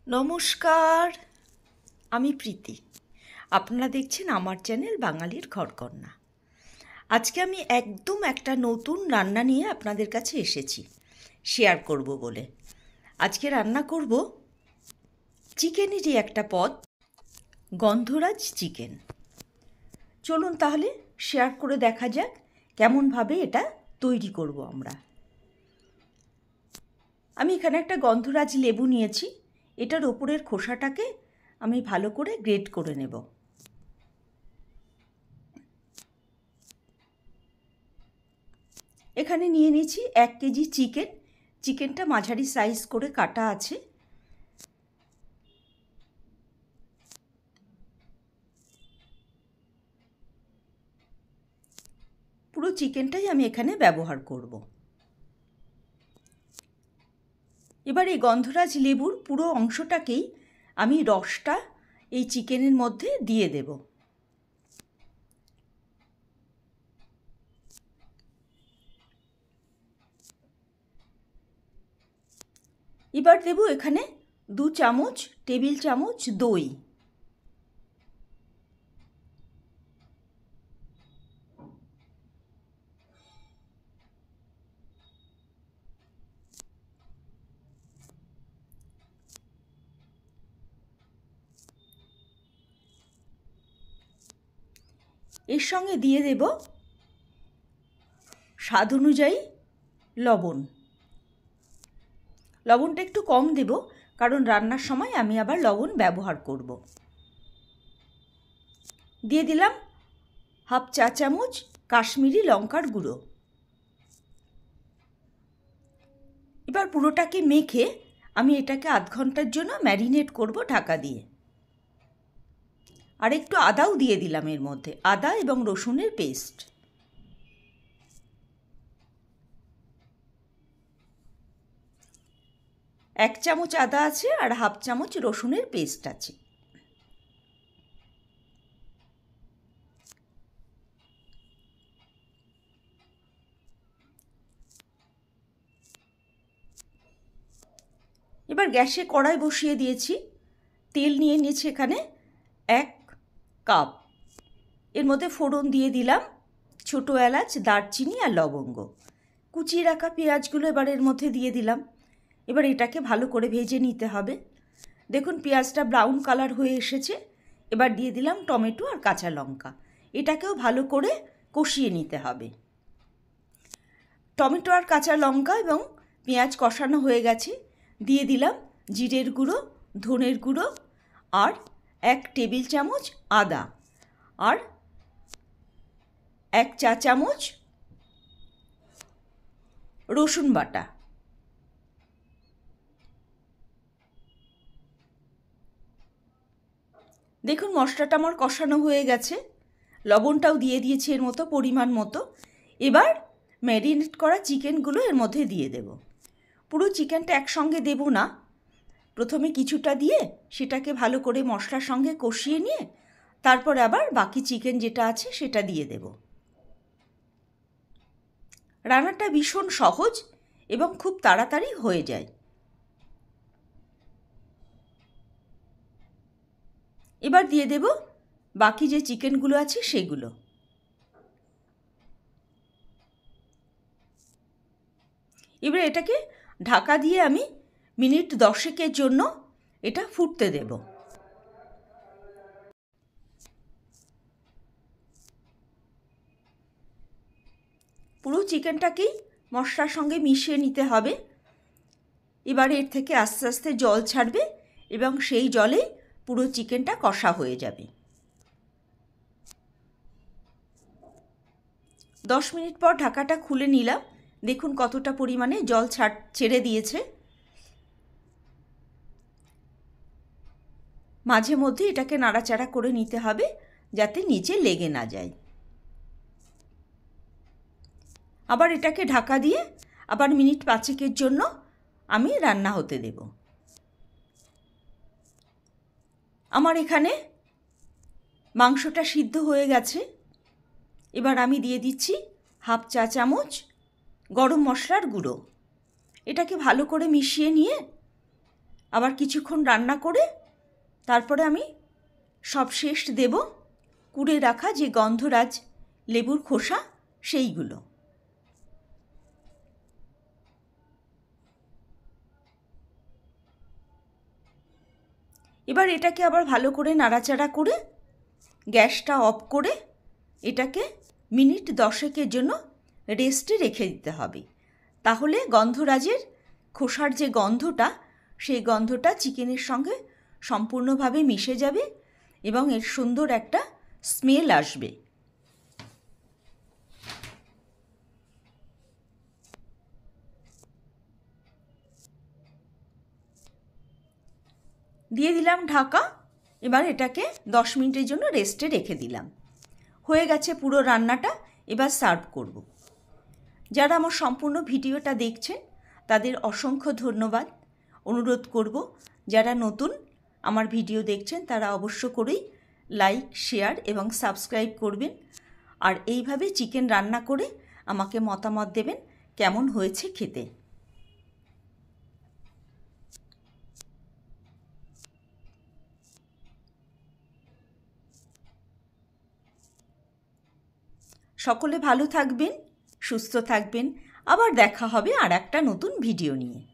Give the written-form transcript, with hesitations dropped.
নমস্কার, আমি প্রীতি। আপনারা দেখছেন আমার চ্যানেল বাঙালির ঘরকন্না। আজকে আমি একদম একটা নতুন রান্না নিয়ে আপনাদের কাছে এসেছি শেয়ার করব বলে। আজকে রান্না করব চিকেনেরই একটা পদ, গন্ধরাজ চিকেন। চলুন তাহলে শেয়ার করে দেখা যাক কেমনভাবে এটা তৈরি করব আমরা। আমি এখানে একটা গন্ধরাজ লেবু নিয়েছি। এটার ওপরের খোসাটাকে আমি ভালো করে গ্রেট করে নেব। এখানে নিয়ে নিয়েছি 1 কেজি চিকেন। চিকেনটা মাঝারি সাইজ করে কাটা আছে। পুরো চিকেনটাই আমি এখানে ব্যবহার করব। এবার এই গন্ধরাজ লেবুর পুরো অংশটাকেই আমি রসটা এই চিকেনের মধ্যে দিয়ে দেব। এবার দেব এখানে 2 চামচ টেবিল চামচ দই। এর সঙ্গে দিয়ে দেব স্বাদ অনুযায়ী লবণ। লবণটা একটু কম দেব, কারণ রান্নার সময় আমি আবার লবণ ব্যবহার করব। দিয়ে দিলাম হাফ চা চামচ কাশ্মীরি লঙ্কার গুঁড়ো। এবার পুরোটাকে মেখে আমি এটাকে আধ ঘন্টার জন্য ম্যারিনেট করব ঢাকা দিয়ে। আর একটু আদাও দিয়ে দিলাম এর মধ্যে, আদা এবং রসুনের পেস্ট। এক চামচ আদা আছে আর হাফ চামচ রসুনের পেস্ট আছে। এবার গ্যাসে কড়াই বসিয়ে দিয়েছি। তেল নিয়ে নিয়েছি এখানে 1 কাপ। এর মধ্যে ফোড়ন দিয়ে দিলাম ছোটো এলাচ, দারচিনি আর লবঙ্গ। কুচিয়ে রাখা পেঁয়াজগুলো এবার এর মধ্যে দিয়ে দিলাম। এবার এটাকে ভালো করে ভেজে নিতে হবে। দেখুন পেঁয়াজটা ব্রাউন কালার হয়ে এসেছে। এবার দিয়ে দিলাম টমেটো আর কাঁচা লঙ্কা। এটাকেও ভালো করে কষিয়ে নিতে হবে। টমেটো আর কাঁচা লঙ্কা এবং পেঁয়াজ কষানো হয়ে গেছে। দিয়ে দিলাম জিরের গুঁড়ো, ধনের গুঁড়ো আর 1 টেবিল চামচ আদা আর 1 চা চামচ রসুন বাটা। দেখুন মশলাটা আমার কষানো হয়ে গেছে। লবণটাও দিয়ে দিয়েছি এর মতো পরিমাণ মতো। এবার ম্যারিনেট করা চিকেনগুলো এর মধ্যে দিয়ে দেব। পুরো চিকেনটা একসঙ্গে দেব না, প্রথমে কিছুটা দিয়ে সেটাকে ভালো করে মশলার সঙ্গে কষিয়ে নিয়ে তারপর আবার বাকি চিকেন যেটা আছে সেটা দিয়ে দেব। রান্নাটা ভীষণ সহজ এবং খুব তাড়াতাড়ি হয়ে যায়। এবার দিয়ে দেব বাকি যে চিকেনগুলো আছে সেগুলো। এবার এটাকে ঢাকা দিয়ে আমি মিনিট 10 জন্য এটা ফুটতে দেব। পুরো চিকেনটাকেই মশলার সঙ্গে মিশিয়ে নিতে হবে। এবার এর থেকে আস্তে আস্তে জল ছাড়বে এবং সেই জলেই পুরো চিকেনটা কষা হয়ে যাবে। 10 মিনিট পর ঢাকাটা খুলে নিলাম। দেখুন কতটা পরিমাণে জল ছেড়ে দিয়েছে। মাঝে মধ্যে এটাকে নাড়াচাড়া করে নিতে হবে যাতে নিচে লেগে না যায়। আবার এটাকে ঢাকা দিয়ে আবার মিনিট 5 জন্য আমি রান্না হতে দেব। আমার এখানে মাংসটা সিদ্ধ হয়ে গেছে। এবার আমি দিয়ে দিচ্ছি হাফ চা চামচ গরম মশলার গুঁড়ো। এটাকে ভালো করে মিশিয়ে নিয়ে আবার কিছুক্ষণ রান্না করে তারপরে আমি সব শেষ দেব কুড়ে রাখা যে গন্ধরাজ লেবুর খোসা সেইগুলো। এবার এটাকে আবার ভালো করে নাড়াচাড়া করে গ্যাসটা অফ করে এটাকে মিনিট 10 জন্য রেস্টে রেখে দিতে হবে। তাহলে গন্ধরাজের খোসার যে গন্ধটা সেই গন্ধটা চিকেনের সঙ্গে সম্পূর্ণভাবে মিশে যাবে এবং এর সুন্দর একটা স্মেল আসবে। দিয়ে দিলাম ঢাকা। এবার এটাকে 10 মিনিটের জন্য রেস্টে রেখে দিলাম। হয়ে গেছে পুরো রান্নাটা। এবার সার্ভ করব। যারা আমার সম্পূর্ণ ভিডিওটা দেখছেন তাদের অসংখ্য ধন্যবাদ। অনুরোধ করব যারা নতুন আমার ভিডিও দেখছেন তারা অবশ্য করেই লাইক, শেয়ার এবং সাবস্ক্রাইব করবেন। আর এইভাবে চিকেন রান্না করে আমাকে মতামত দেবেন কেমন হয়েছে খেতে। সকলে ভালো থাকবেন, সুস্থ থাকবেন। আবার দেখা হবে আর একটা নতুন ভিডিও নিয়ে।